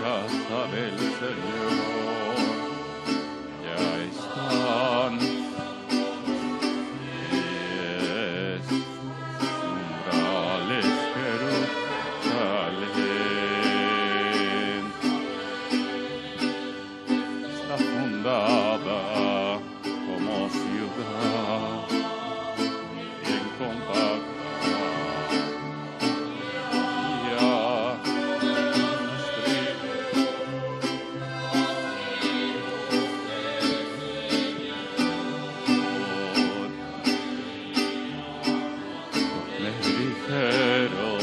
casa del Señor. Ya están pies, umbrales, Jerusalén. Está fundada como ciudad bien compacta. Ya me dijeron,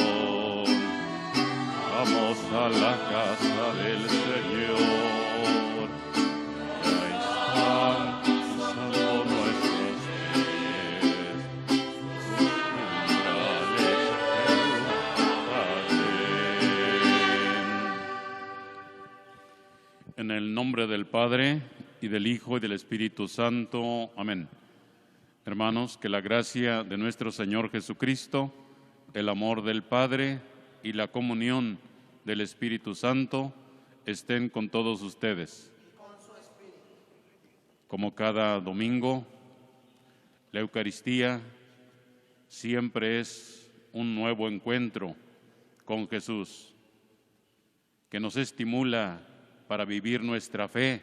vamos a la casa del Señor. Ya están pisando nuestros pies, umbrales, Jerusalén. En el nombre del Padre, y del Hijo, y del Espíritu Santo. Amén. Hermanos, que la gracia de nuestro Señor Jesucristo, el amor del Padre y la comunión del Espíritu Santo estén con todos ustedes. Como cada domingo, la Eucaristía siempre es un nuevo encuentro con Jesús, que nos estimula para vivir nuestra fe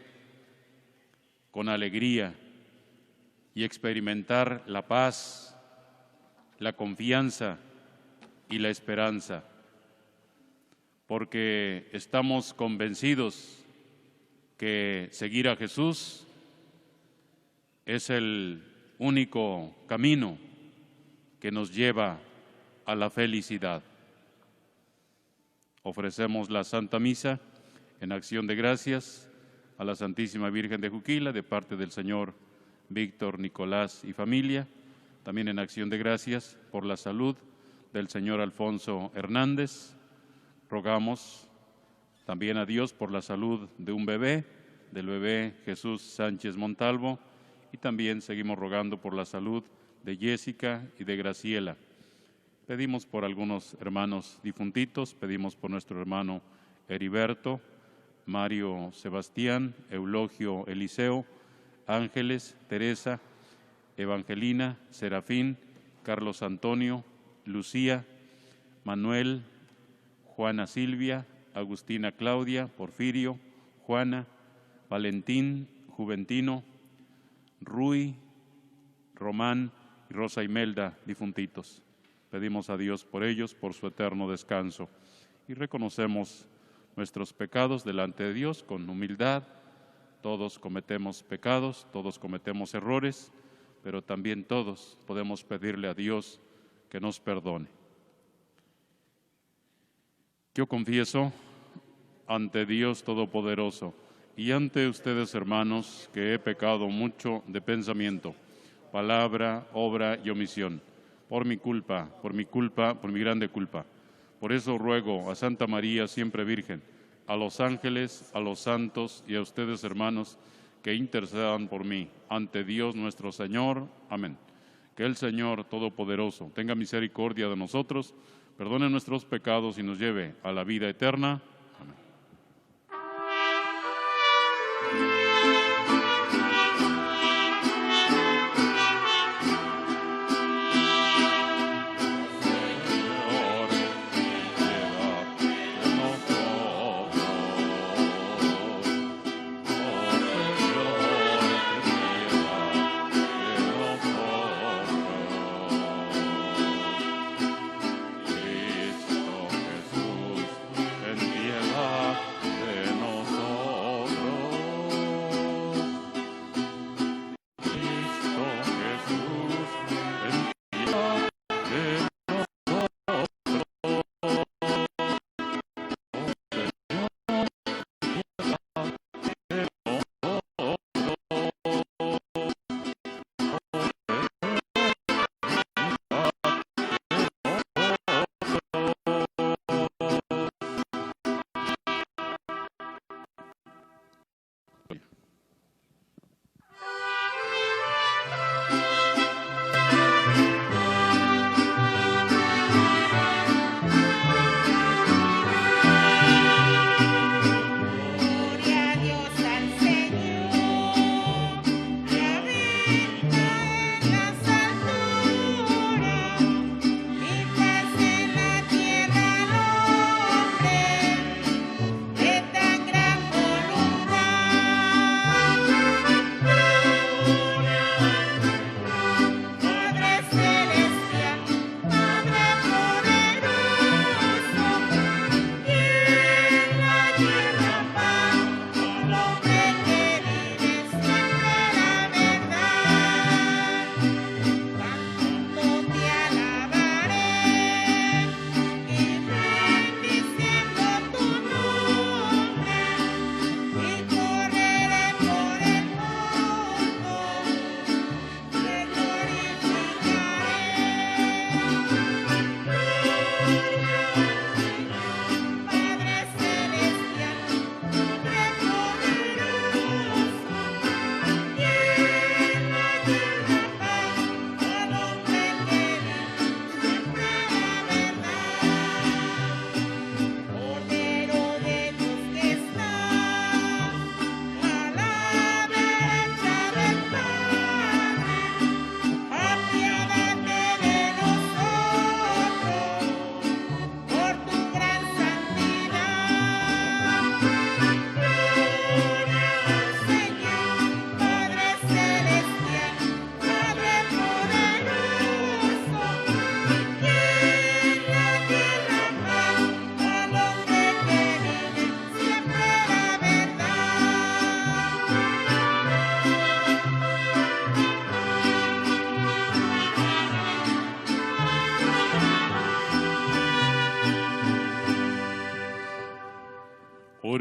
con alegría y experimentar la paz, la confianza y la esperanza, porque estamos convencidos que seguir a Jesús es el único camino que nos lleva a la felicidad. Ofrecemos la Santa Misa en acción de gracias a la Santísima Virgen de Juquila, de parte del Señor Víctor, Nicolás y familia, también en acción de gracias por la salud del señor Alfonso Hernández. Rogamos también a Dios por la salud de un bebé, del bebé Jesús Sánchez Montalvo, y también seguimos rogando por la salud de Jessica y de Graciela. Pedimos por algunos hermanos difuntitos, pedimos por nuestro hermano Heriberto, Mario Sebastián, Eulogio Eliseo, Ángeles, Teresa, Evangelina, Serafín, Carlos Antonio, Lucía, Manuel, Juana Silvia, Agustina Claudia, Porfirio, Juana, Valentín, Juventino, Rui, Román y Rosa Imelda, difuntitos. Pedimos a Dios por ellos, por su eterno descanso, y reconocemos nuestros pecados delante de Dios con humildad. Todos cometemos pecados, todos cometemos errores, pero también todos podemos pedirle a Dios que nos perdone. Yo confieso ante Dios Todopoderoso y ante ustedes, hermanos, que he pecado mucho de pensamiento, palabra, obra y omisión, por mi grande culpa. Por eso ruego a Santa María, siempre Virgen, a los ángeles, a los santos y a ustedes, hermanos, que intercedan por mí ante Dios nuestro Señor. Amén. Que el Señor Todopoderoso tenga misericordia de nosotros, perdone nuestros pecados y nos lleve a la vida eterna. Amén. Cristo Jesús, en ti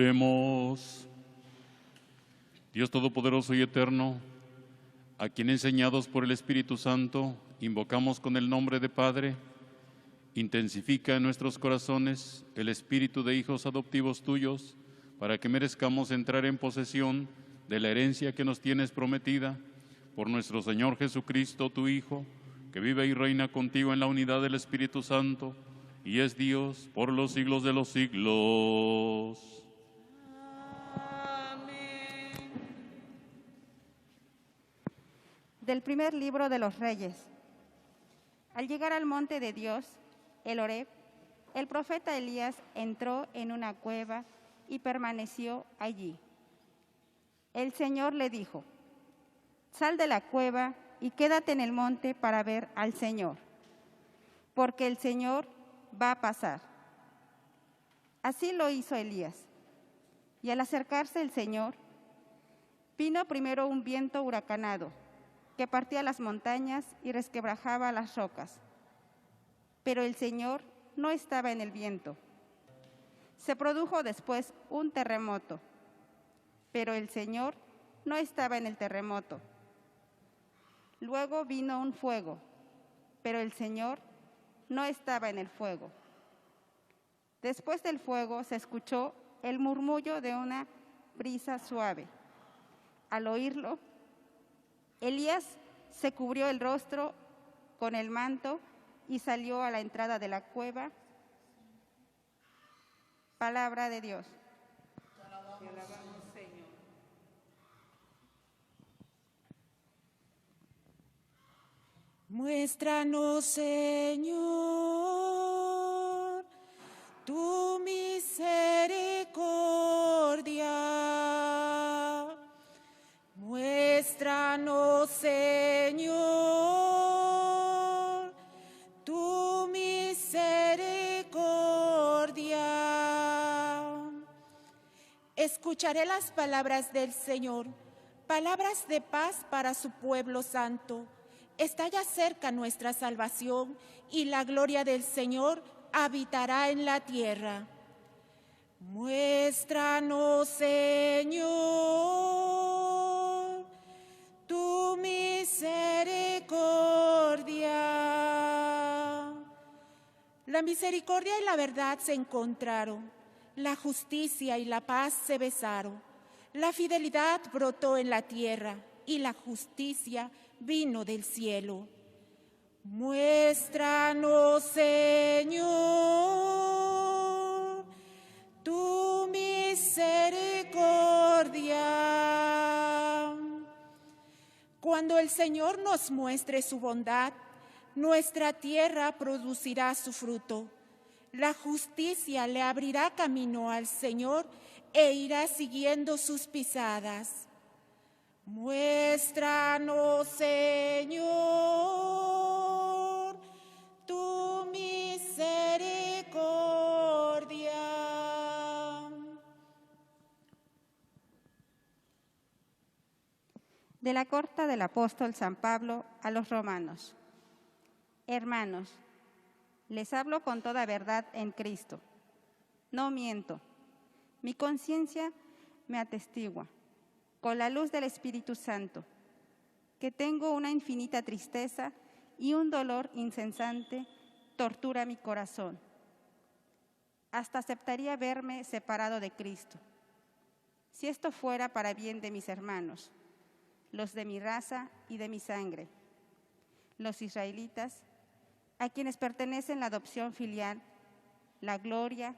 Oremos. Dios Todopoderoso y Eterno, a quien enseñados por el Espíritu Santo, invocamos con el nombre de Padre, intensifica en nuestros corazones el espíritu de hijos adoptivos tuyos, para que merezcamos entrar en posesión de la herencia que nos tienes prometida, por nuestro Señor Jesucristo, tu Hijo, que vive y reina contigo en la unidad del Espíritu Santo, y es Dios por los siglos de los siglos. Amén. Del primer libro de los Reyes. Al llegar al monte de Dios, el Horeb, el profeta Elías entró en una cueva y permaneció allí. El Señor le dijo: sal de la cueva y quédate en el monte para ver al Señor, porque el Señor va a pasar. Así lo hizo Elías. Y al acercarse el Señor, vino primero un viento huracanado que partía las montañas y resquebrajaba las rocas. Pero el Señor no estaba en el viento. Se produjo después un terremoto, pero el Señor no estaba en el terremoto. Luego vino un fuego, pero el Señor no estaba en el fuego. Después del fuego se escuchó el murmullo de una brisa suave. Al oírlo, Elías se cubrió el rostro con el manto y salió a la entrada de la cueva. Palabra de Dios. Te alabamos, Señor. Muéstranos, Señor, tu misericordia. Muéstranos, Señor, tu misericordia. Escucharé las palabras del Señor, palabras de paz para su pueblo santo. Está ya cerca nuestra salvación y la gloria del Señor habitará en la tierra. Muéstranos, Señor, tu misericordia. La misericordia y la verdad se encontraron, la justicia y la paz se besaron. La fidelidad brotó en la tierra y la justicia vino del cielo. Muéstranos, Señor, tu misericordia. Cuando el Señor nos muestre su bondad, nuestra tierra producirá su fruto. La justicia le abrirá camino al Señor e irá siguiendo sus pisadas. Muéstranos, Señor, tu misericordia. De la carta del apóstol San Pablo a los romanos. Hermanos, les hablo con toda verdad en Cristo. No miento. Mi conciencia me atestigua, con la luz del Espíritu Santo, que tengo una infinita tristeza y un dolor incesante tortura mi corazón. Hasta aceptaría verme separado de Cristo, si esto fuera para bien de mis hermanos, los de mi raza y de mi sangre, los israelitas, a quienes pertenecen la adopción filial, la gloria,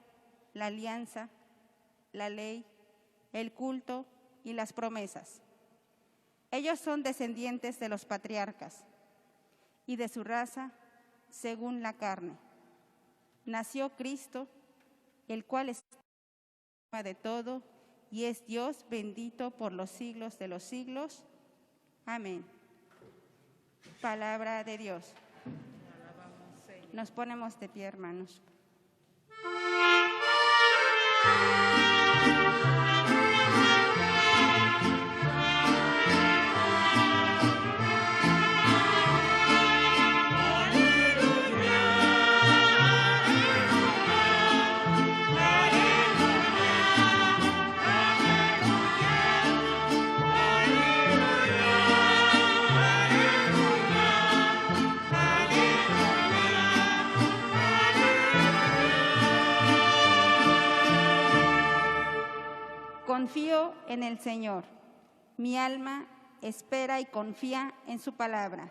la alianza, la ley, el culto y las promesas. Ellos son descendientes de los patriarcas y de su raza según la carne. Nació Cristo, el cual es de todo y es Dios bendito por los siglos de los siglos. Amén. Palabra de Dios. Nos ponemos de pie, hermanos. Confío en el Señor. Mi alma espera y confía en su palabra.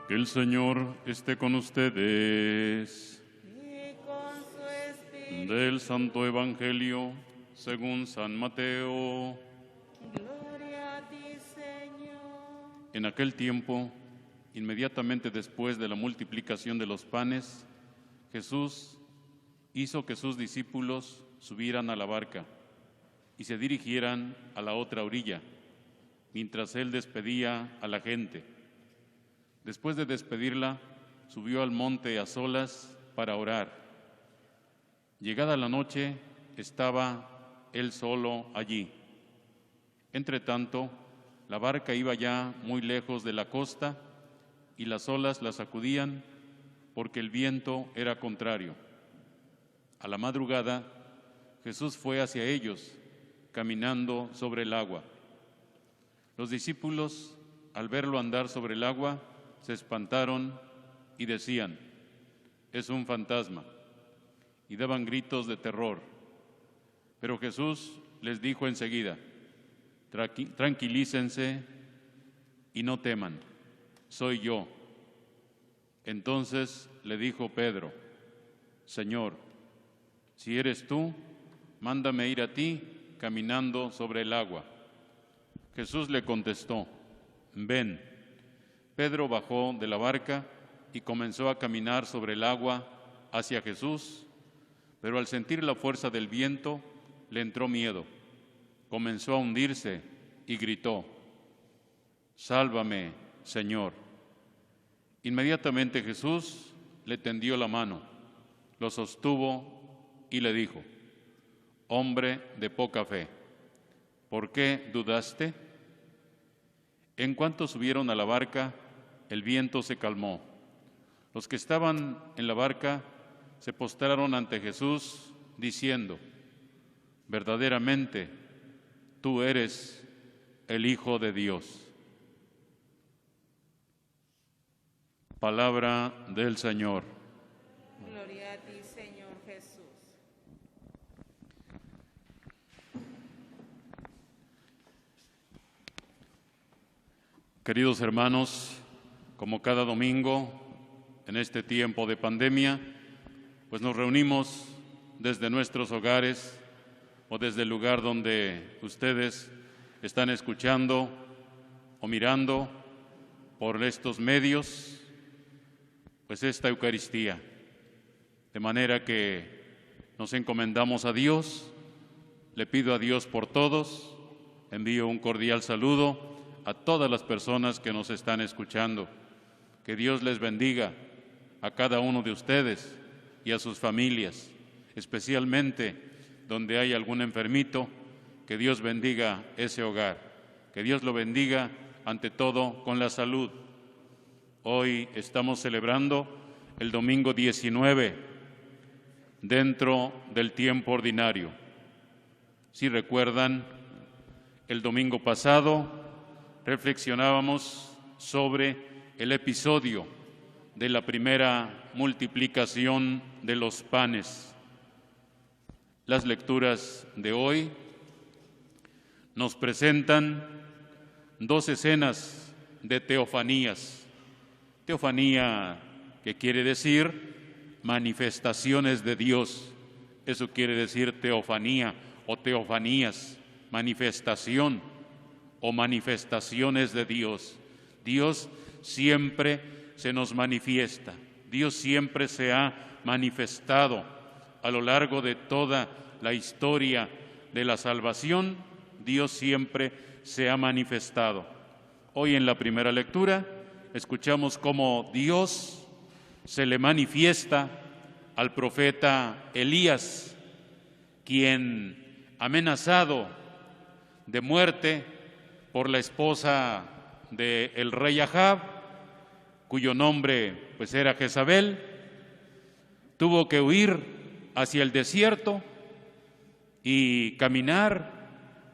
Que el Señor esté con ustedes. Y con su espíritu. Del Santo Evangelio según San Mateo. Gloria a ti, Señor. En aquel tiempo, inmediatamente después de la multiplicación de los panes, Jesús hizo que sus discípulos subieran a la barca y se dirigieran a la otra orilla, mientras él despedía a la gente. Después de despedirla, subió al monte a solas para orar. Llegada la noche, estaba él solo allí. Entretanto, la barca iba ya muy lejos de la costa y las olas la sacudían porque el viento era contrario. A la madrugada, Jesús fue hacia ellos, caminando sobre el agua. Los discípulos, al verlo andar sobre el agua, se espantaron y decían: «Es un fantasma», y daban gritos de terror. Pero Jesús les dijo enseguida: «Tranquilícense y no teman, soy yo». Entonces le dijo Pedro: «Señor, si eres tú, mándame ir a ti caminando sobre el agua». Jesús le contestó: «Ven». Pedro bajó de la barca y comenzó a caminar sobre el agua hacia Jesús, pero al sentir la fuerza del viento le entró miedo. Comenzó a hundirse y gritó: «Sálvame, Señor». Inmediatamente Jesús le tendió la mano, lo sostuvo y le dijo: «Hombre de poca fe, ¿por qué dudaste?». En cuanto subieron a la barca, el viento se calmó. Los que estaban en la barca se postraron ante Jesús, diciendo: «Verdaderamente, tú eres el Hijo de Dios». Palabra del Señor. Gloria a ti, Señor Jesús. Queridos hermanos, como cada domingo en este tiempo de pandemia, pues nos reunimos desde nuestros hogares o desde el lugar donde ustedes están escuchando o mirando por estos medios, pues esta Eucaristía. De manera que nos encomendamos a Dios, le pido a Dios por todos, envío un cordial saludo a todas las personas que nos están escuchando. Que Dios les bendiga a cada uno de ustedes y a sus familias, especialmente donde hay algún enfermito, que Dios bendiga ese hogar, que Dios lo bendiga ante todo con la salud. Hoy estamos celebrando el domingo 19 dentro del tiempo ordinario. Si recuerdan, el domingo pasado reflexionábamos sobre el episodio de la primera multiplicación de los panes. Las lecturas de hoy nos presentan dos escenas de teofanías. Teofanía, que quiere decir manifestaciones de Dios. Eso quiere decir teofanía o teofanías, manifestación o manifestaciones de Dios. Dios siempre se nos manifiesta. Dios siempre se ha manifestado a lo largo de toda la historia de la salvación. Dios siempre se ha manifestado. Hoy en la primera lectura escuchamos cómo Dios se le manifiesta al profeta Elías, quien, amenazado de muerte por la esposa del rey Ahab, cuyo nombre pues era Jezabel, tuvo que huir hacia el desierto y caminar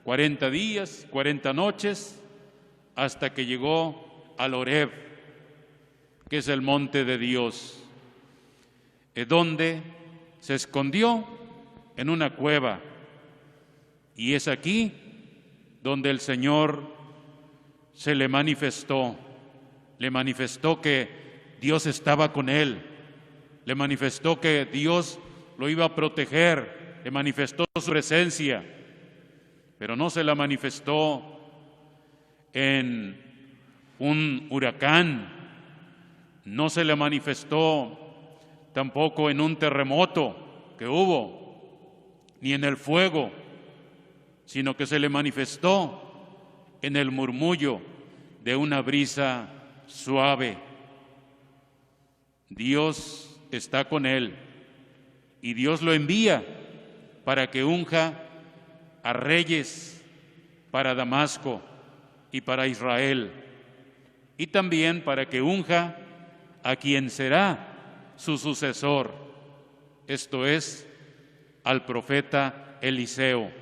40 días, 40 noches, hasta que llegó al Horeb, que es el monte de Dios, donde se escondió en una cueva. Y es aquí donde el Señor se le manifestó que Dios estaba con él, le manifestó que Dios lo iba a proteger, le manifestó su presencia, pero no se la manifestó en un huracán, no se le manifestó tampoco en un terremoto que hubo, ni en el fuego, sino que se le manifestó en el murmullo de una brisa suave. Dios está con él y Dios lo envía para que unja a reyes para Damasco y para Israel, y también para que unja a quien será su sucesor, esto es, al profeta Eliseo.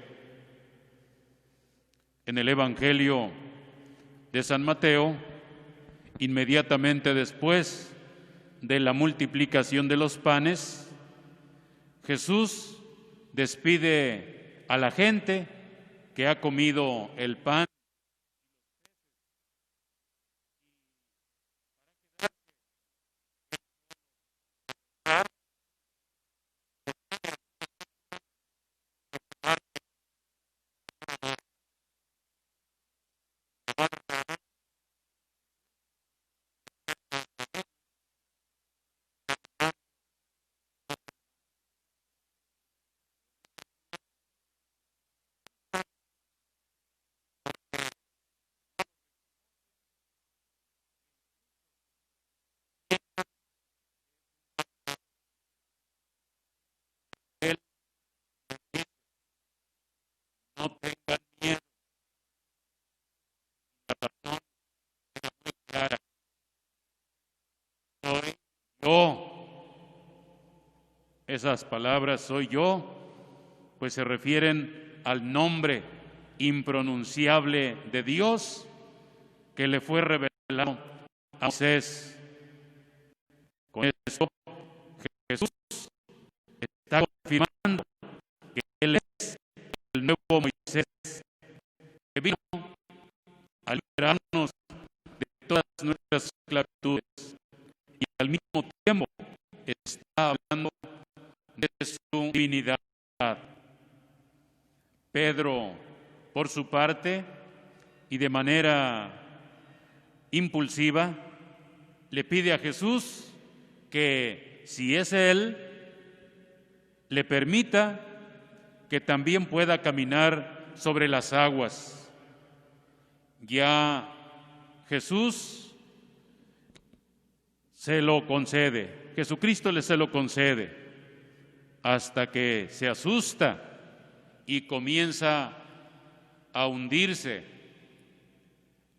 En el Evangelio de San Mateo, inmediatamente después de la multiplicación de los panes, Jesús despide a la gente que ha comido el pan no tengan miedo, la razón era muy clara. Soy yo. Esas palabras, soy yo, pues se refieren al nombre impronunciable de Dios que le fue revelado a Moisés. Con eso, Jesús está confirmando que Él es el nuevo Moisés, que vino a liberarnos de todas nuestras esclavitudes y al mismo tiempo está hablando de su divinidad. Pedro, por su parte, y de manera impulsiva, le pide a Jesús que, si es Él, le permita que también pueda caminar sobre las aguas. Ya Jesús se lo concede, Jesucristo se lo concede, hasta que se asusta y comienza a hundirse.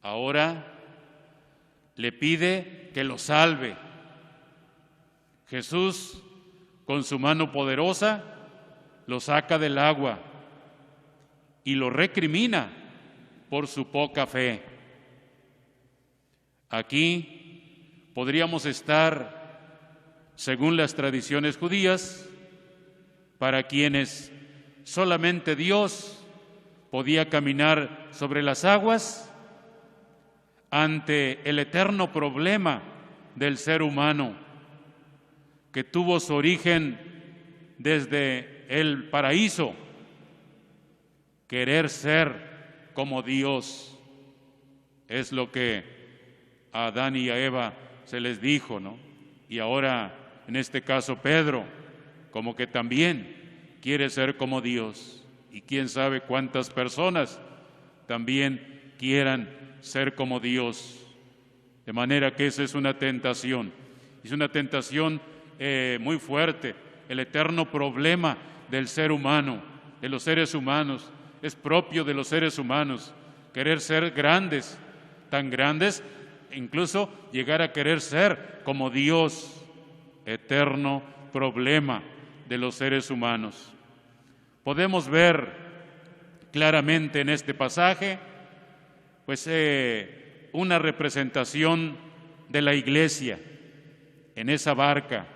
Ahora le pide que lo salve. Jesús, con su mano poderosa, lo saca del agua y lo recrimina por su poca fe. Aquí podríamos estar, según las tradiciones judías, para quienes solamente Dios podía caminar sobre las aguas, ante el eterno problema del ser humano, que tuvo su origen desde el paraíso, querer ser como Dios. Es lo que a Adán y a Eva se les dijo, ¿no? Y ahora, en este caso, Pedro, como que también quiere ser como Dios. Y quién sabe cuántas personas también quieran ser como Dios. De manera que esa es una tentación. Es una tentación muy fuerte. El eterno problema del ser humano, de los seres humanos, es propio de los seres humanos. Querer ser grandes, tan grandes incluso llegar a querer ser como Dios, eterno problema de los seres humanos. Podemos ver claramente en este pasaje pues una representación de la iglesia en esa barca,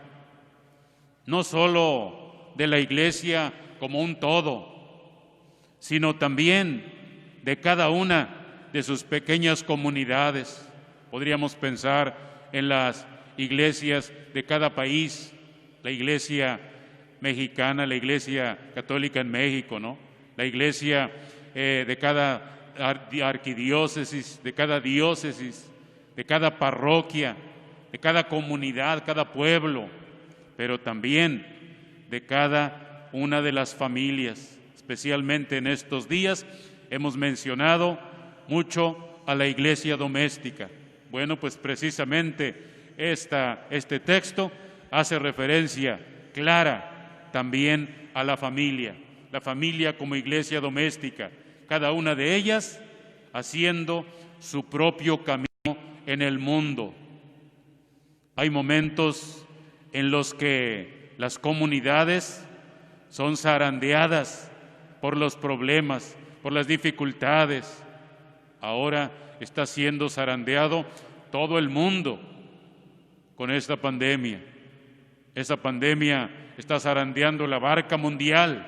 no solo de la iglesia como un todo, sino también de cada una de sus pequeñas comunidades. Podríamos pensar en las iglesias de cada país, la iglesia mexicana, la iglesia católica en México, ¿no? La iglesia de cada arquidiócesis, de cada diócesis, de cada parroquia, de cada comunidad, cada pueblo, pero también de cada una de las familias. Especialmente en estos días hemos mencionado mucho a la iglesia doméstica. Bueno, pues precisamente este texto hace referencia clara también a la familia como iglesia doméstica, cada una de ellas haciendo su propio camino en el mundo. Hay momentos en los que las comunidades son zarandeadas por los problemas, por las dificultades. Ahora está siendo zarandeado todo el mundo con esta pandemia. Esa pandemia está zarandeando la barca mundial,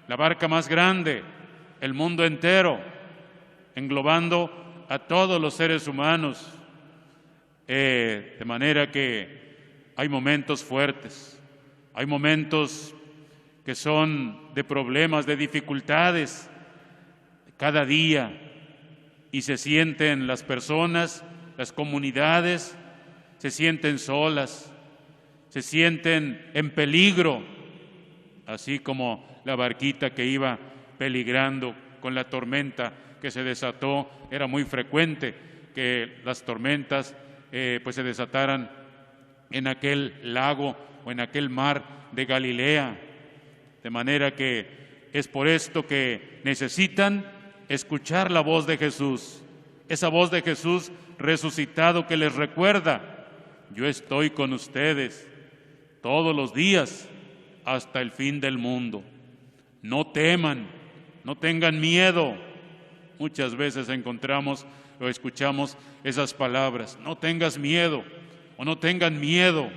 la barca más grande, el mundo entero, englobando a todos los seres humanos. De manera que hay momentos fuertes, hay momentos que son de problemas, de dificultades cada día, y se sienten las personas, las comunidades, se sienten solas, se sienten en peligro, así como la barquita que iba peligrando con la tormenta que se desató. Era muy frecuente que las tormentas pues se desataran en aquel lago o en aquel mar de Galilea. De manera que es por esto que necesitan escuchar la voz de Jesús, esa voz de Jesús resucitado que les recuerda: yo estoy con ustedes todos los días hasta el fin del mundo. No teman, no tengan miedo. Muchas veces encontramos o escuchamos esas palabras: no tengas miedo o no tengan miedo.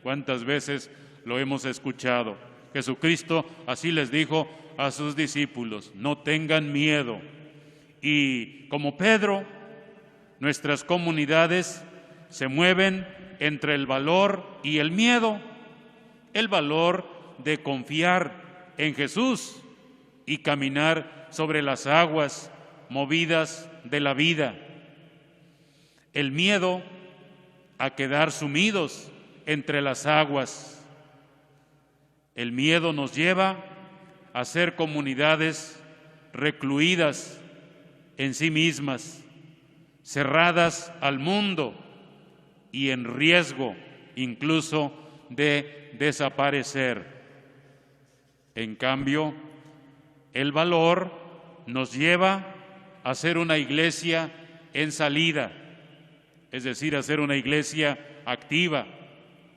¿Cuántas veces lo hemos escuchado? Jesucristo así les dijo a sus discípulos: no tengan miedo. Y como Pedro, nuestras comunidades se mueven entre el valor y el miedo. El valor de confiar en Jesús y caminar sobre las aguas movidas de la vida. El miedo a quedar sumidos entre las aguas. El miedo nos lleva a ser comunidades recluidas en sí mismas, cerradas al mundo y en riesgo incluso de desaparecer. En cambio, el valor nos lleva a ser una iglesia en salida, es decir, a ser una iglesia activa,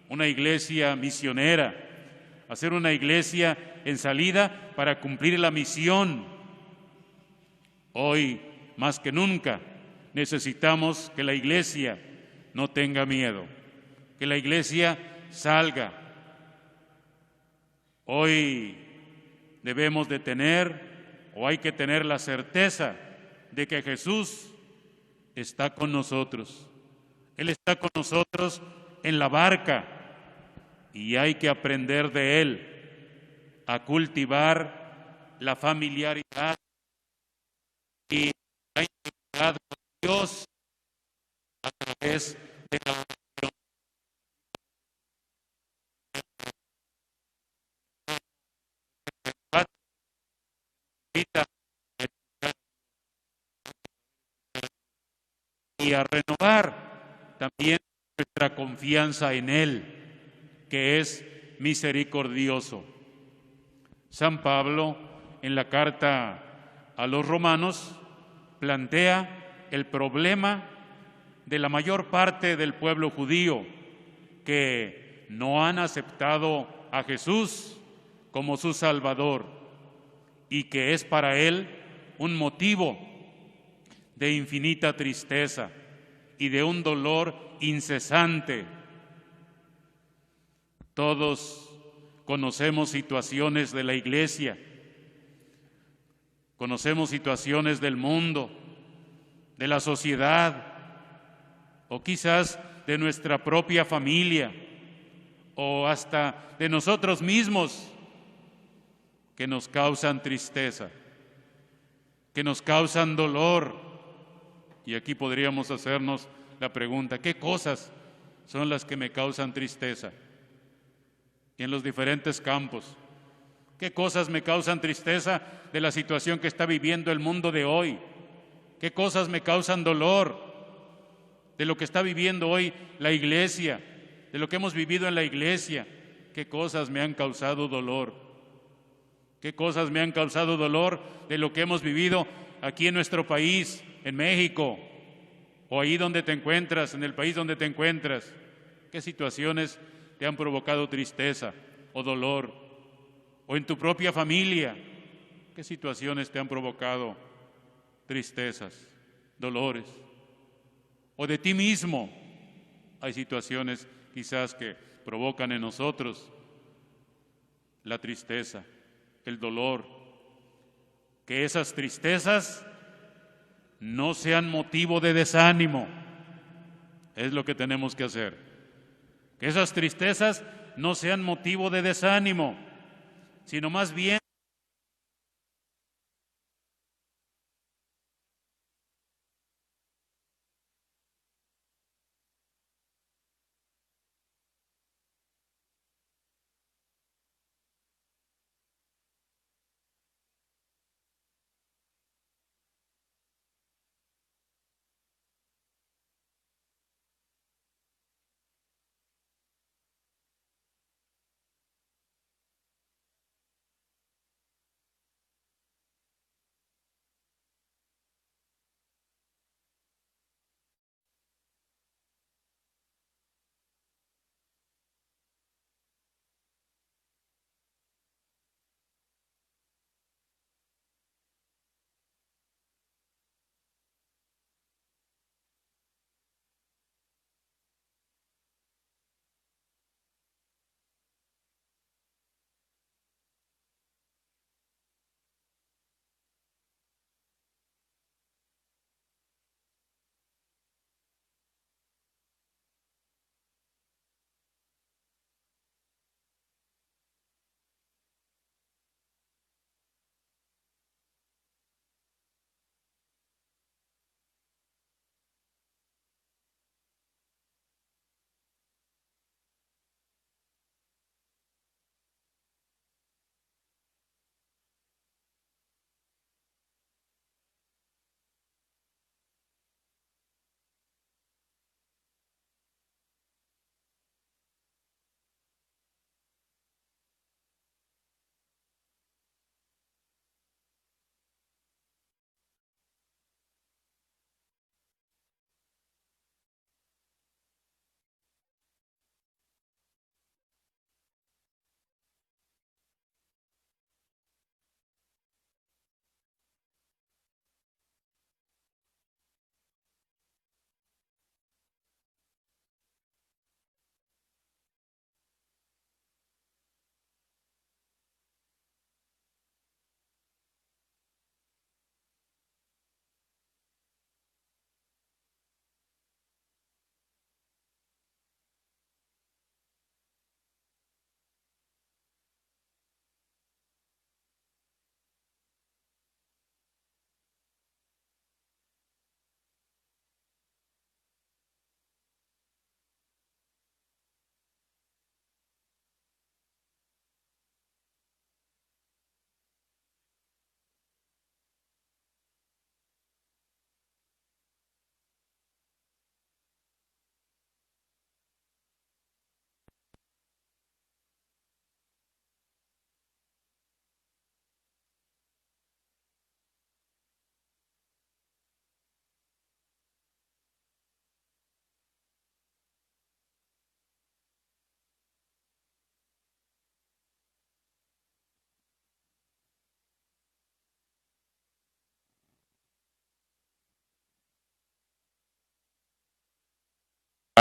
una iglesia misionera, a ser una iglesia en salida para cumplir la misión. Hoy, más que nunca, necesitamos que la iglesia no tenga miedo, que la iglesia salga. Hoy debemos de tener, o hay que tener la certeza de que Jesús está con nosotros. Él está con nosotros en la barca y hay que aprender de Él a cultivar la familiaridad y la intimidad con Dios a través de la oración. Y a renovar también nuestra confianza en Él, que es misericordioso. San Pablo, en la carta a los Romanos, plantea el problema de la mayor parte del pueblo judío que no han aceptado a Jesús como su Salvador y que es para él un motivo de infinita tristeza y de un dolor incesante. Todos conocemos situaciones de la Iglesia, conocemos situaciones del mundo, de la sociedad, o quizás de nuestra propia familia, o hasta de nosotros mismos, que nos causan tristeza, que nos causan dolor. Y aquí podríamos hacernos la pregunta, ¿qué cosas son las que me causan tristeza? Y en los diferentes campos, ¿qué cosas me causan tristeza de la situación que está viviendo el mundo de hoy? ¿Qué cosas me causan dolor de lo que está viviendo hoy la Iglesia, de lo que hemos vivido en la Iglesia? ¿Qué cosas me han causado dolor? ¿Qué cosas me han causado dolor de lo que hemos vivido aquí en nuestro país, en México, o ahí donde te encuentras, en el país donde te encuentras? ¿Qué situaciones te han provocado tristeza o dolor? O en tu propia familia, ¿qué situaciones te han provocado tristezas, dolores? O de ti mismo, hay situaciones quizás que provocan en nosotros la tristeza, el dolor. Que esas tristezas no sean motivo de desánimo, es lo que tenemos que hacer. Que esas tristezas no sean motivo de desánimo, sino más bien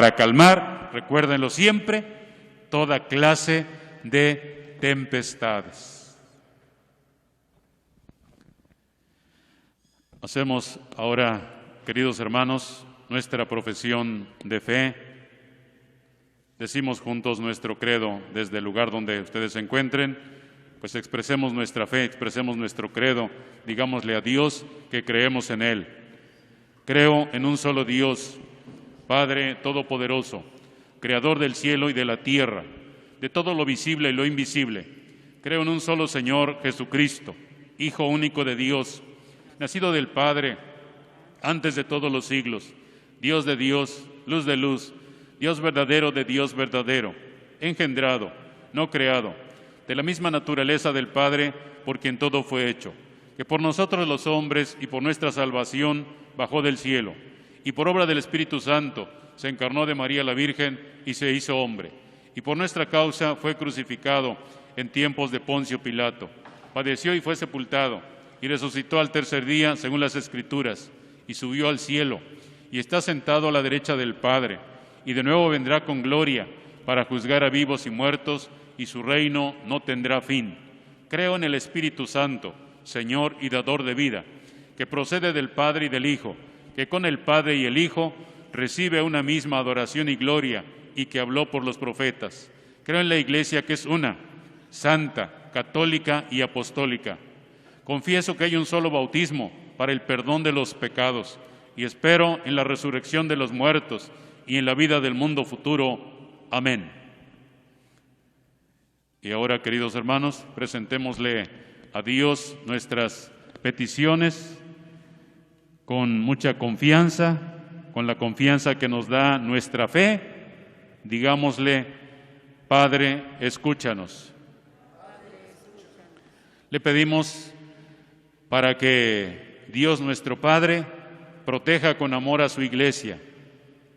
para calmar, recuérdenlo siempre, toda clase de tempestades. Hacemos ahora, queridos hermanos, nuestra profesión de fe. Decimos juntos nuestro credo desde el lugar donde ustedes se encuentren. Pues expresemos nuestra fe, expresemos nuestro credo, digámosle a Dios que creemos en Él. Creo en un solo Dios, Padre Todopoderoso, Creador del cielo y de la tierra, de todo lo visible y lo invisible. Creo en un solo Señor, Jesucristo, Hijo único de Dios, nacido del Padre, antes de todos los siglos, Dios de Dios, luz de luz, Dios verdadero de Dios verdadero, engendrado, no creado, de la misma naturaleza del Padre, por quien todo fue hecho, que por nosotros los hombres y por nuestra salvación bajó del cielo, y por obra del Espíritu Santo se encarnó de María la Virgen y se hizo hombre, y por nuestra causa fue crucificado en tiempos de Poncio Pilato, padeció y fue sepultado, y resucitó al tercer día, según las Escrituras, y subió al cielo, y está sentado a la derecha del Padre, y de nuevo vendrá con gloria para juzgar a vivos y muertos, y su reino no tendrá fin. Creo en el Espíritu Santo, Señor y dador de vida, que procede del Padre y del Hijo, que con el Padre y el Hijo recibe una misma adoración y gloria, y que habló por los profetas. Creo en la Iglesia, que es una, santa, católica y apostólica. Confieso que hay un solo bautismo para el perdón de los pecados, y espero en la resurrección de los muertos y en la vida del mundo futuro. Amén. Y ahora, queridos hermanos, presentémosle a Dios nuestras peticiones con mucha confianza, con la confianza que nos da nuestra fe. Digámosle: Padre, escúchanos. Le pedimos para que Dios nuestro Padre proteja con amor a su Iglesia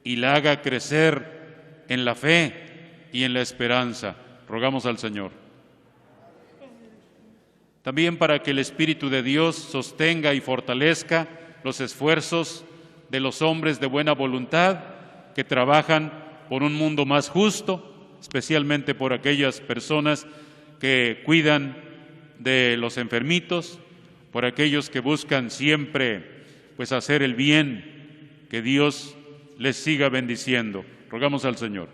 y la haga crecer en la fe y en la esperanza. Rogamos al Señor. También para que el Espíritu de Dios sostenga y fortalezca los esfuerzos de los hombres de buena voluntad que trabajan por un mundo más justo, especialmente por aquellas personas que cuidan de los enfermitos, por aquellos que buscan siempre hacer el bien, que Dios les siga bendiciendo. Rogamos al Señor.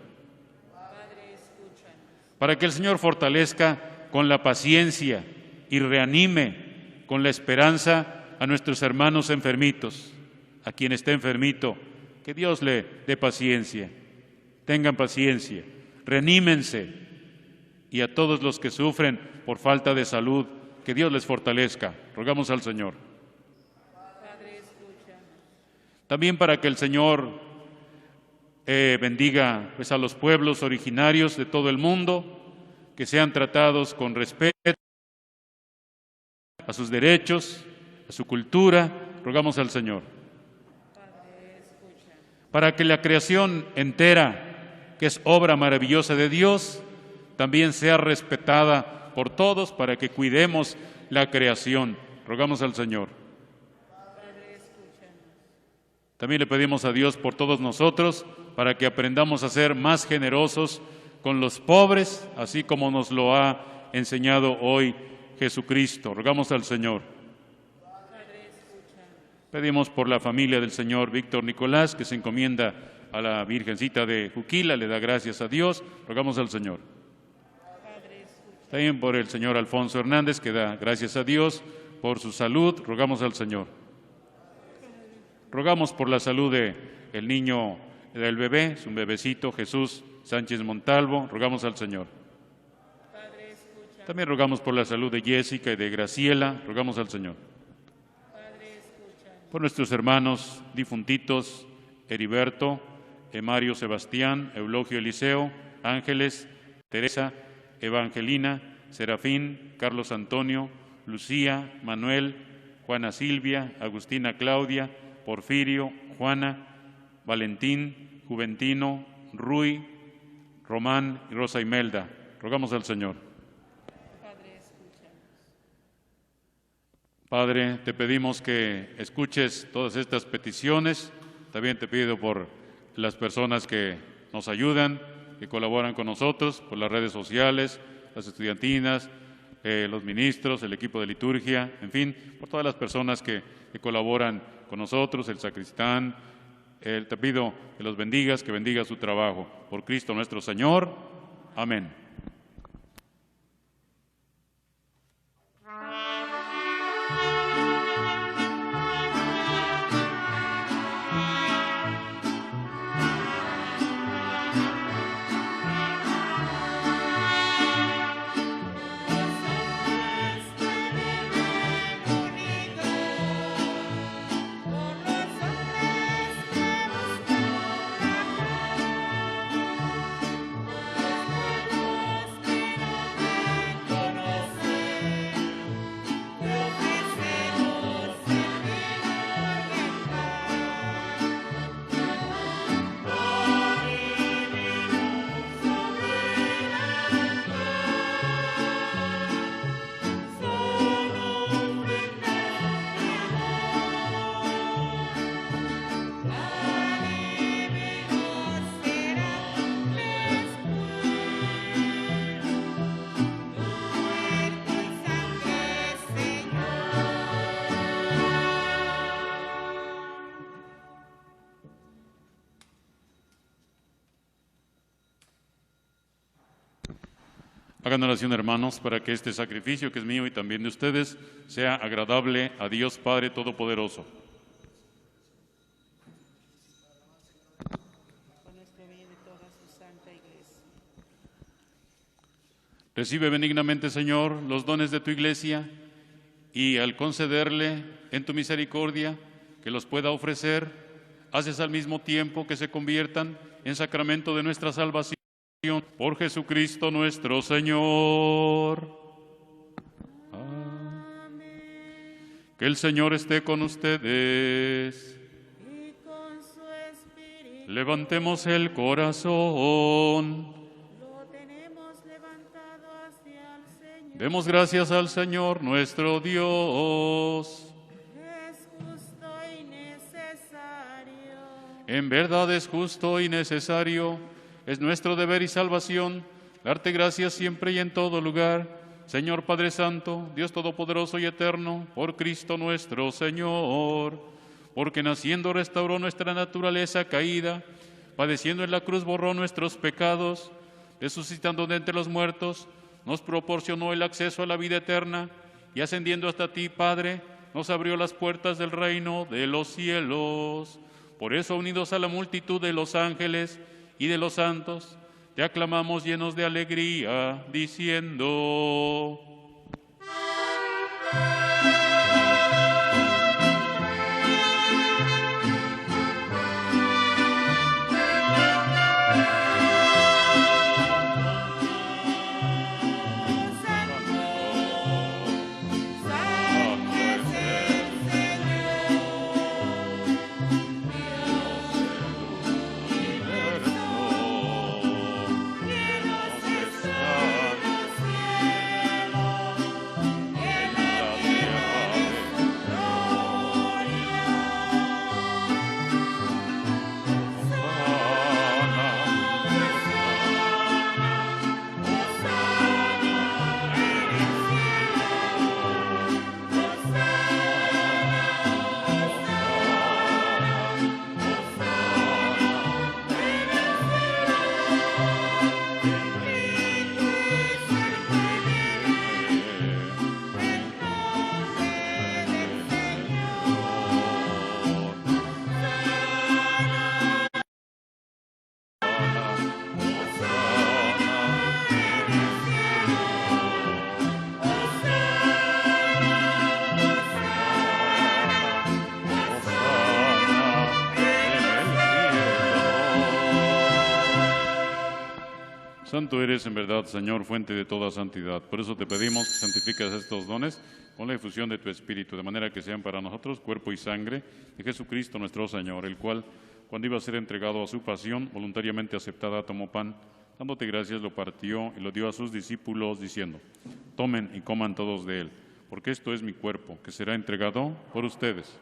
Para que el Señor fortalezca con la paciencia y reanime con la esperanza a nuestros hermanos enfermitos, a quien esté enfermito, que Dios le dé paciencia. Tengan paciencia, reanímense, y a todos los que sufren por falta de salud, que Dios les fortalezca. Rogamos al Señor. También para que el Señor bendiga a los pueblos originarios de todo el mundo, que sean tratados con respeto a sus derechos, a su cultura. Rogamos al Señor. Para que la creación entera, que es obra maravillosa de Dios, también sea respetada por todos, para que cuidemos la creación. Rogamos al Señor. También le pedimos a Dios por todos nosotros, para que aprendamos a ser más generosos con los pobres, así como nos lo ha enseñado hoy Jesucristo. Rogamos al Señor. Pedimos por la familia del señor Víctor Nicolás, que se encomienda a la Virgencita de Juquila, le da gracias a Dios. Rogamos al Señor. También por el señor Alfonso Hernández, que da gracias a Dios por su salud. Rogamos al Señor. Rogamos por la salud del niño, del bebé, es un bebecito, Jesús Sánchez Montalvo. Rogamos al Señor. También rogamos por la salud de Jessica y de Graciela. Rogamos al Señor. Por nuestros hermanos difuntitos, Heriberto, Mario Sebastián, Eulogio Eliseo, Ángeles, Teresa, Evangelina, Serafín, Carlos Antonio, Lucía, Manuel, Juana Silvia, Agustina Claudia, Porfirio, Juana, Valentín, Juventino, Rui, Román y Rosa Imelda. Rogamos al Señor. Padre, te pedimos que escuches todas estas peticiones. También te pido por las personas que nos ayudan, que colaboran con nosotros por las redes sociales, las estudiantinas, los ministros, el equipo de liturgia, en fin, por todas las personas que colaboran con nosotros, el sacristán. Te pido que los bendigas, que bendiga su trabajo. Por Cristo nuestro Señor. Amén. Hagan oración, hermanos, para que este sacrificio, que es mío y también de ustedes, sea agradable a Dios Padre Todopoderoso. Recibe benignamente, Señor, los dones de tu Iglesia y al concederle en tu misericordia que los pueda ofrecer, haces al mismo tiempo que se conviertan en sacramento de nuestra salvación. Por Jesucristo nuestro Señor. Amén. Que el Señor esté con ustedes. Y con su espíritu. Levantemos el corazón. Lo tenemos levantado hacia el Señor. Demos gracias al Señor nuestro Dios. Es justo y necesario. En verdad es justo y necesario. Es nuestro deber y salvación darte gracias siempre y en todo lugar, Señor Padre Santo, Dios Todopoderoso y Eterno, por Cristo nuestro Señor, porque naciendo restauró nuestra naturaleza caída, padeciendo en la cruz borró nuestros pecados, resucitando de entre los muertos, nos proporcionó el acceso a la vida eterna y ascendiendo hasta ti, Padre, nos abrió las puertas del reino de los cielos. Por eso, unidos a la multitud de los ángeles y de los santos, te aclamamos llenos de alegría, diciendo: Santo eres en verdad, Señor, fuente de toda santidad. Por eso te pedimos que santifiques estos dones con la difusión de tu Espíritu, de manera que sean para nosotros cuerpo y sangre de Jesucristo nuestro Señor, el cual, cuando iba a ser entregado a su pasión, voluntariamente aceptada, tomó pan, dándote gracias, lo partió y lo dio a sus discípulos, diciendo: tomen y coman todos de él, porque esto es mi cuerpo, que será entregado por ustedes.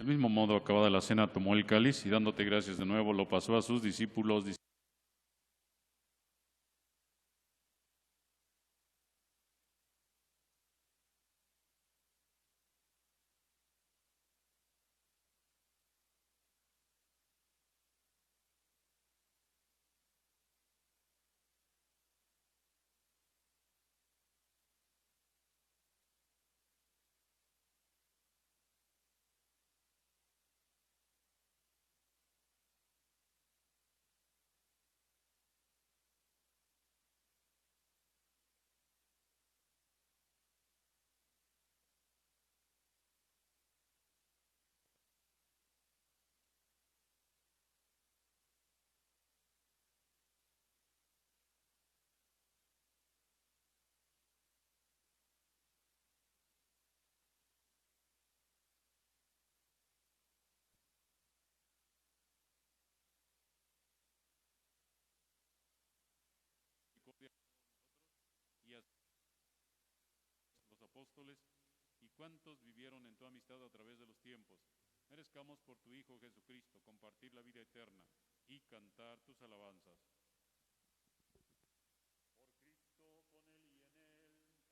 Del mismo modo, acabada la cena, tomó el cáliz y dándote gracias de nuevo, lo pasó a sus discípulos, diciendo: y a los apóstoles, y cuántos vivieron en tu amistad a través de los tiempos. Merezcamos por tu Hijo Jesucristo compartir la vida eterna y cantar tus alabanzas. Por Cristo, con Él y en Él,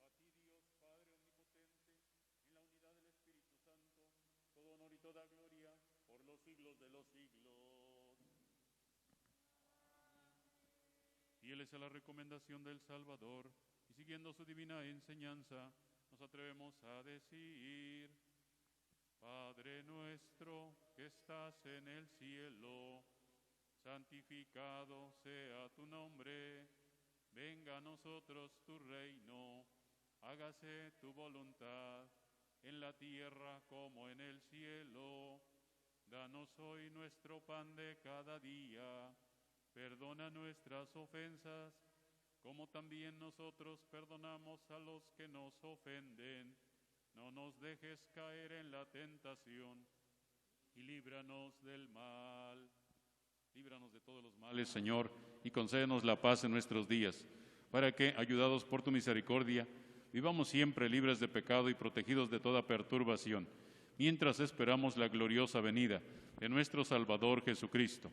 a ti Dios Padre omnipotente, en la unidad del Espíritu Santo, todo honor y toda gloria por los siglos de los siglos. Fieles a la recomendación del Salvador y siguiendo su divina enseñanza, nos atrevemos a decir: Padre nuestro que estás en el cielo, santificado sea tu nombre, venga a nosotros tu reino, hágase tu voluntad, en la tierra como en el cielo. Danos hoy nuestro pan de cada día, perdona nuestras ofensas, como también nosotros perdonamos a los que nos ofenden. No nos dejes caer en la tentación y líbranos del mal. Líbranos de todos los males, Señor, y concédenos la paz en nuestros días, para que, ayudados por tu misericordia, vivamos siempre libres de pecado y protegidos de toda perturbación, mientras esperamos la gloriosa venida de nuestro Salvador Jesucristo.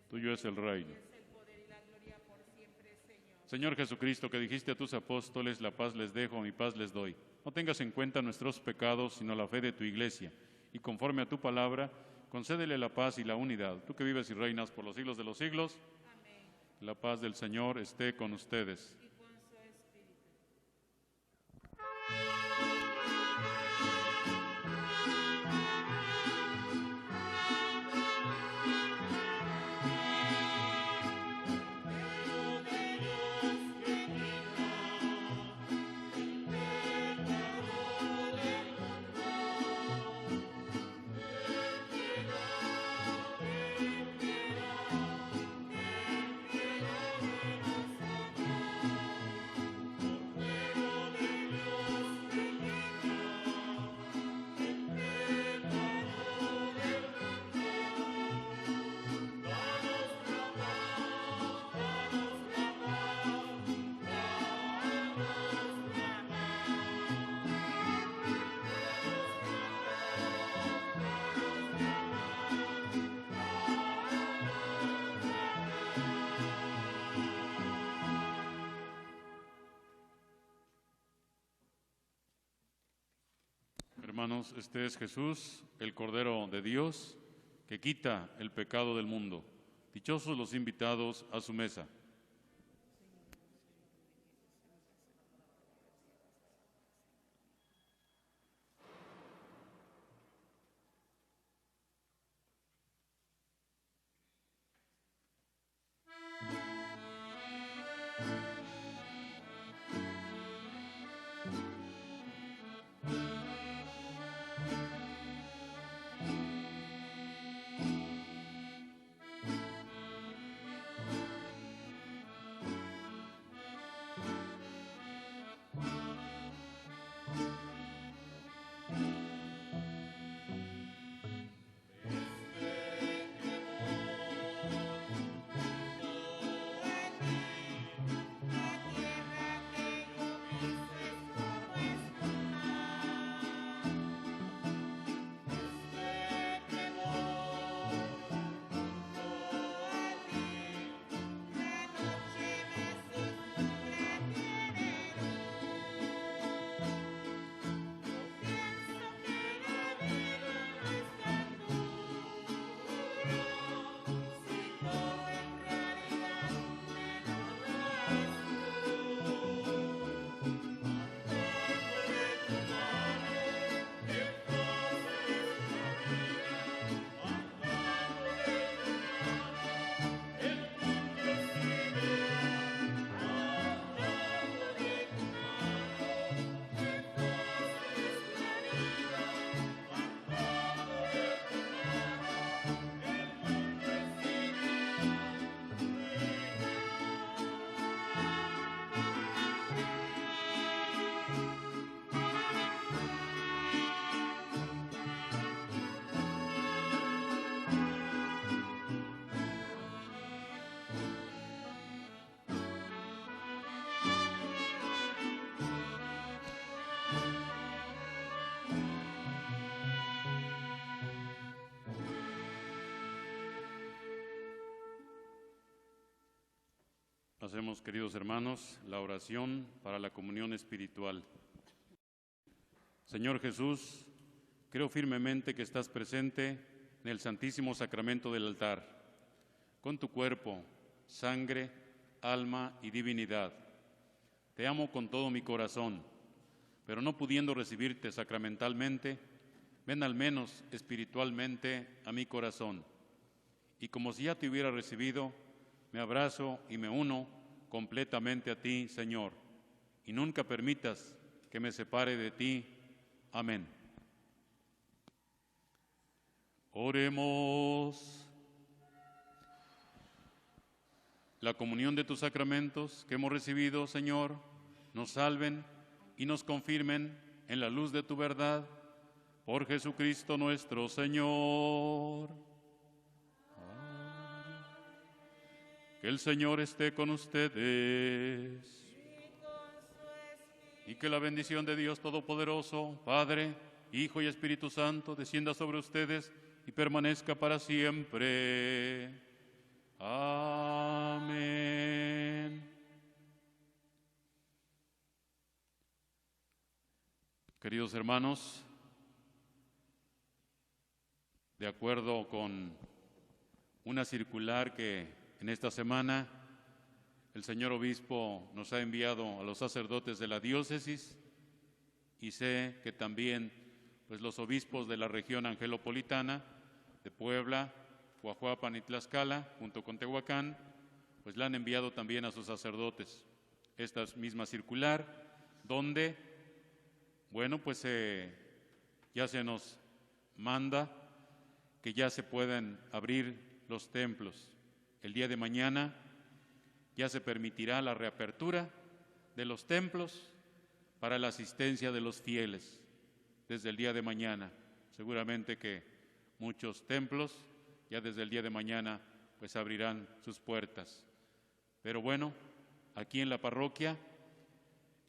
Tuyo es el reino. Señor Jesucristo, que dijiste a tus apóstoles: la paz les dejo, mi paz les doy. No tengas en cuenta nuestros pecados, sino la fe de tu Iglesia, y conforme a tu palabra, concédele la paz y la unidad. Tú que vives y reinas por los siglos de los siglos. Amén. La paz del Señor esté con ustedes. Y con su espíritu. Hermanos, este es Jesús, el Cordero de Dios, que quita el pecado del mundo. Dichosos los invitados a su mesa. Hacemos, queridos hermanos, la oración para la comunión espiritual. Señor Jesús, creo firmemente que estás presente en el Santísimo Sacramento del altar, con tu cuerpo, sangre, alma y divinidad. Te amo con todo mi corazón, pero no pudiendo recibirte sacramentalmente, ven al menos espiritualmente a mi corazón. Y como si ya te hubiera recibido, me abrazo y me uno completamente a ti, Señor, y nunca permitas que me separe de ti. Amén. Oremos. La comunión de tus sacramentos que hemos recibido, Señor, nos salven y nos confirmen en la luz de tu verdad. Por Jesucristo nuestro Señor. Que el Señor esté con ustedes. Y que la bendición de Dios Todopoderoso, Padre, Hijo y Espíritu Santo, descienda sobre ustedes y permanezca para siempre. Amén. Queridos hermanos, de acuerdo con una circular que en esta semana el señor obispo nos ha enviado a los sacerdotes de la diócesis, y sé que también pues, los obispos de la región angelopolitana, de Puebla, Coahuapan y Tlaxcala, junto con Tehuacán, pues la han enviado también a sus sacerdotes. Esta misma circular, donde, bueno, pues ya se nos manda que ya se puedan abrir los templos. El día de mañana ya se permitirá la reapertura de los templos para la asistencia de los fieles. Desde el día de mañana, seguramente que muchos templos ya desde el día de mañana pues abrirán sus puertas. Pero bueno, aquí en la parroquia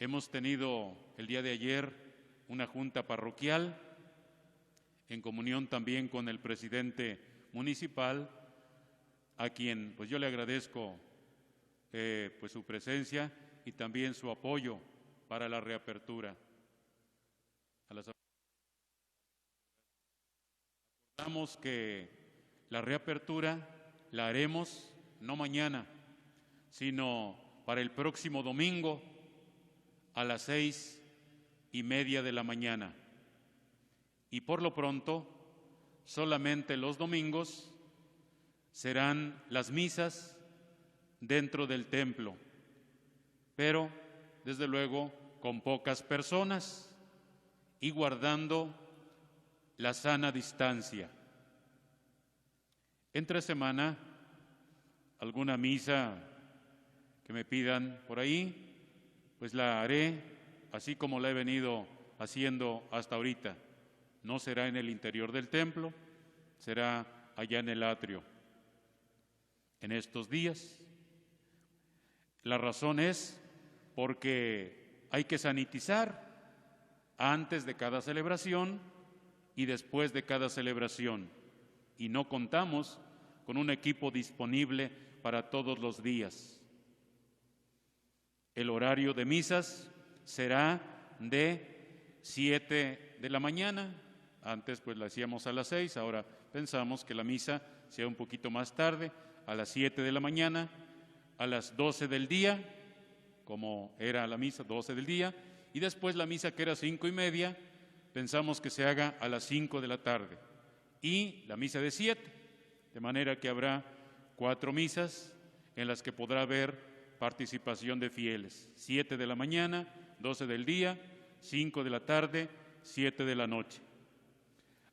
hemos tenido el día de ayer una junta parroquial en comunión también con el presidente municipal, a quien pues yo le agradezco pues su presencia y también su apoyo para la reapertura. Acordamos que la reapertura la haremos no mañana, sino para el próximo domingo a las 6:30 de la mañana. Y por lo pronto, solamente los domingos serán las misas dentro del templo, pero desde luego con pocas personas y guardando la sana distancia. Entre semana, alguna misa que me pidan por ahí, pues la haré así como la he venido haciendo hasta ahorita. No será en el interior del templo, será allá en el atrio. En estos días, la razón es porque hay que sanitizar antes de cada celebración y después de cada celebración, y no contamos con un equipo disponible para todos los días. El horario de misas será de 7 de la mañana, antes pues la hacíamos a las 6, ahora pensamos que la misa sea un poquito más tarde, a las 7 de la mañana, a las 12 del día, como era la misa, 12 del día, y después la misa que era 5:30, pensamos que se haga a las 5 de la tarde, y la misa de 7, de manera que habrá 4 misas en las que podrá haber participación de fieles, 7 de la mañana, 12 del día, 5 de la tarde, 7 de la noche.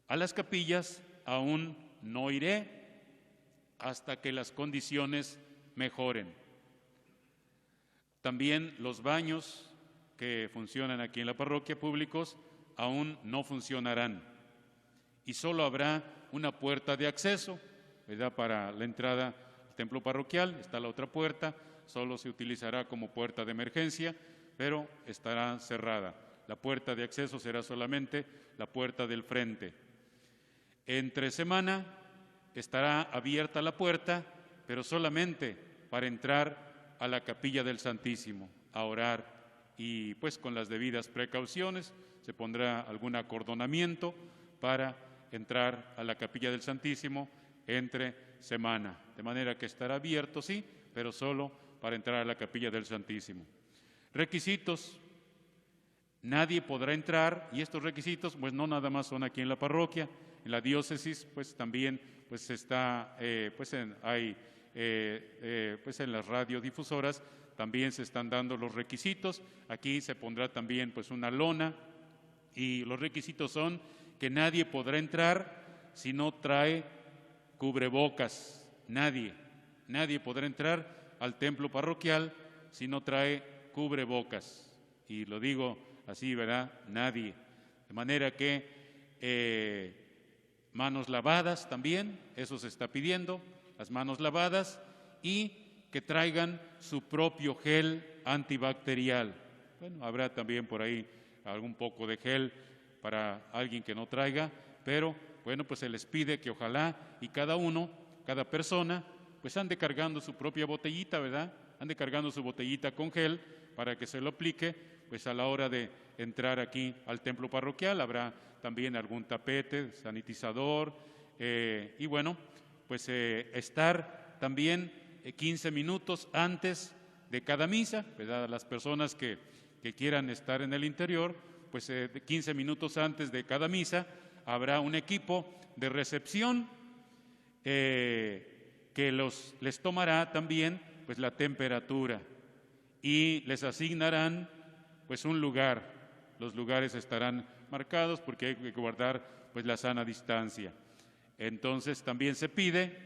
A las capillas aún no iré hasta que las condiciones mejoren. También los baños que funcionan aquí en la parroquia públicos aún no funcionarán y solo habrá una puerta de acceso, ¿verdad? Para la entrada al templo parroquial está la otra puerta, solo se utilizará como puerta de emergencia, pero estará cerrada. La puerta de acceso será solamente la puerta del frente. Entre semana estará abierta la puerta, pero solamente para entrar a la capilla del Santísimo a orar, y pues con las debidas precauciones se pondrá algún acordonamiento para entrar a la capilla del Santísimo entre semana, de manera que estará abierto, sí, pero solo para entrar a la capilla del Santísimo. Requisitos: nadie podrá entrar, y estos requisitos pues no nada más son aquí en la parroquia, en la diócesis pues también pues está en las radiodifusoras también se están dando los requisitos. Aquí se pondrá también pues una lona, y los requisitos son que nadie podrá entrar si no trae cubrebocas. Nadie podrá entrar al templo parroquial si no trae cubrebocas. Y lo digo así, ¿verdad? Nadie. De manera que manos lavadas también, eso se está pidiendo, las manos lavadas, y que traigan su propio gel antibacterial. Bueno, habrá también por ahí algún poco de gel para alguien que no traiga, pero bueno, pues se les pide que ojalá y cada persona, pues ande cargando su propia botellita, ¿verdad? Ande cargando su botellita con gel para que se lo aplique, pues a la hora de entrar aquí al templo parroquial. Habrá también algún tapete, sanitizador, y bueno, pues estar también 15 minutos antes de cada misa, ¿verdad? Las personas que quieran estar en el interior, pues 15 minutos antes de cada misa habrá un equipo de recepción que les tomará también pues la temperatura y les asignarán pues un lugar. Los lugares estarán marcados porque hay que guardar pues la sana distancia. Entonces también se pide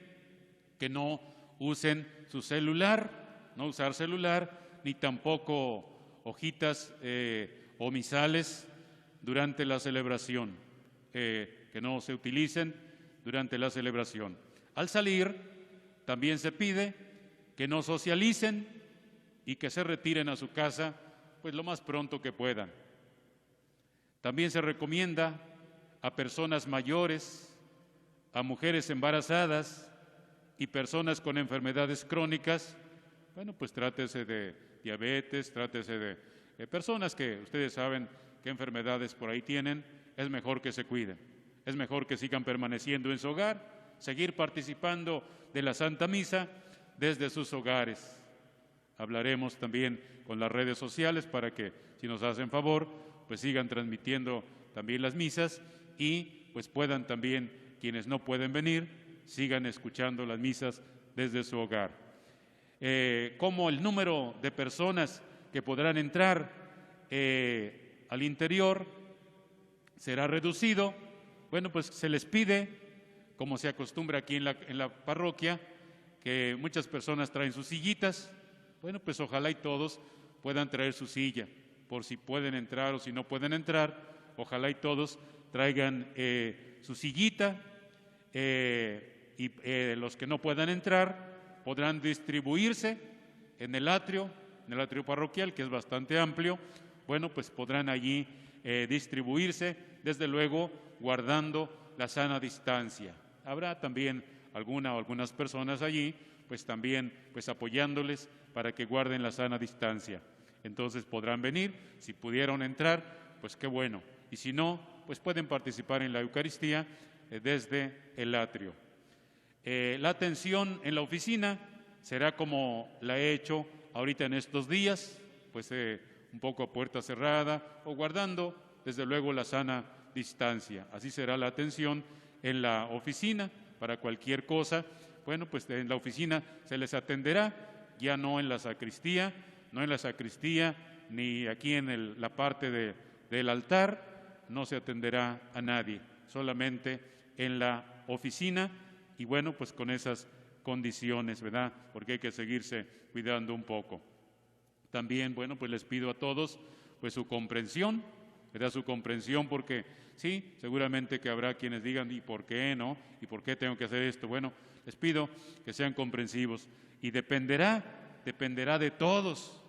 que no usen su celular, no usar celular, ni tampoco hojitas o misales durante la celebración, que no se utilicen durante la celebración. Al salir, también se pide que no socialicen y que se retiren a su casa pues lo más pronto que puedan. También se recomienda a personas mayores, a mujeres embarazadas y personas con enfermedades crónicas. Bueno, pues trátese de diabetes, trátese de personas que ustedes saben qué enfermedades por ahí tienen. Es mejor que se cuiden, es mejor que sigan permaneciendo en su hogar, seguir participando de la Santa Misa desde sus hogares. Hablaremos también con las redes sociales para que, si nos hacen favor, pues sigan transmitiendo también las misas, y pues puedan también, quienes no pueden venir, sigan escuchando las misas desde su hogar. Como el número de personas que podrán entrar al interior será reducido, bueno, pues se les pide, como se acostumbra aquí en la parroquia, que muchas personas traen sus sillitas. Bueno, pues ojalá y todos puedan traer su silla, por si pueden entrar o si no pueden entrar, ojalá y todos traigan su sillita, y los que no puedan entrar podrán distribuirse en el atrio parroquial, que es bastante amplio. Bueno, pues podrán allí distribuirse, desde luego guardando la sana distancia. Habrá también algunas personas allí, pues también pues apoyándoles para que guarden la sana distancia. Entonces podrán venir, si pudieron entrar, pues qué bueno, y si no, pues pueden participar en la Eucaristía desde el atrio. La atención en la oficina será como la he hecho ahorita en estos días, pues un poco a puerta cerrada o guardando desde luego la sana distancia. Así será la atención en la oficina para cualquier cosa. Bueno, pues en la oficina se les atenderá, ya no en la sacristía, ni aquí en la parte del altar, no se atenderá a nadie, solamente en la oficina. Y bueno, pues con esas condiciones, ¿verdad? Porque hay que seguirse cuidando un poco. También, bueno, pues les pido a todos pues su comprensión, ¿verdad? Su comprensión, porque sí, seguramente que habrá quienes digan, ¿y por qué no? ¿Y por qué tengo que hacer esto? Bueno, les pido que sean comprensivos, y dependerá de todos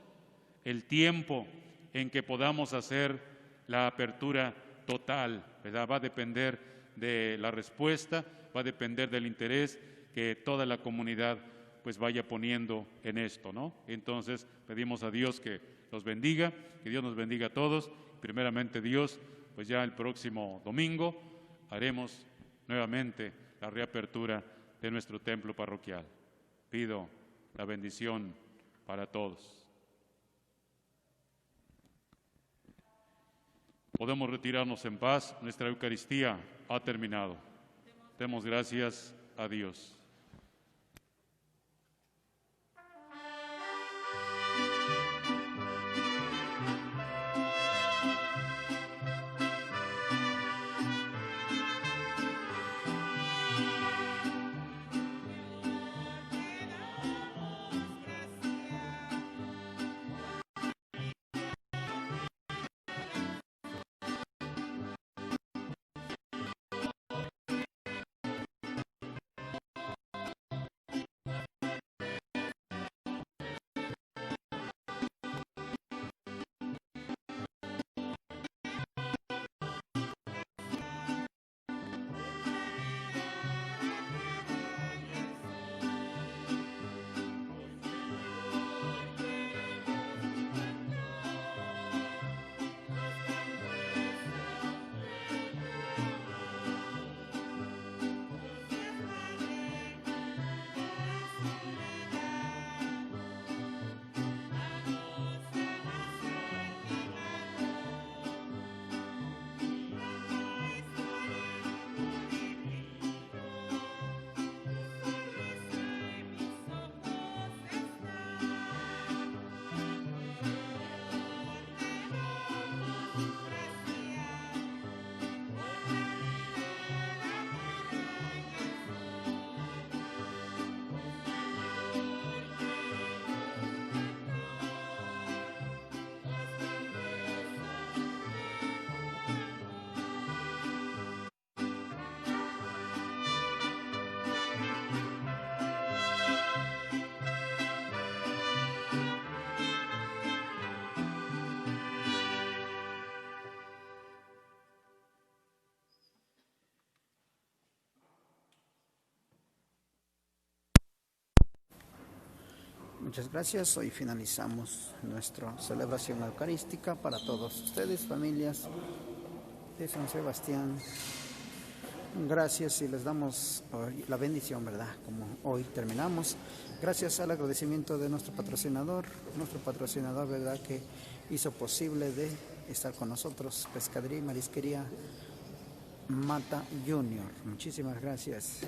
el tiempo en que podamos hacer la apertura total, ¿verdad? Va a depender de la respuesta, va a depender del interés que toda la comunidad pues vaya poniendo en esto, ¿no? Entonces pedimos a Dios que los bendiga, que Dios nos bendiga a todos. Primeramente Dios, pues ya el próximo domingo haremos nuevamente la reapertura de nuestro templo parroquial. Pido la bendición para todos. Podemos retirarnos en paz. Nuestra Eucaristía ha terminado. Demos gracias a Dios. Muchas gracias. Hoy finalizamos nuestra celebración eucarística para todos ustedes, familias de San Sebastián. Gracias y les damos la bendición, ¿verdad? Como hoy terminamos. Gracias al agradecimiento de nuestro patrocinador, ¿verdad? Que hizo posible de estar con nosotros, Pescadería y Marisquería Mata Junior. Muchísimas gracias.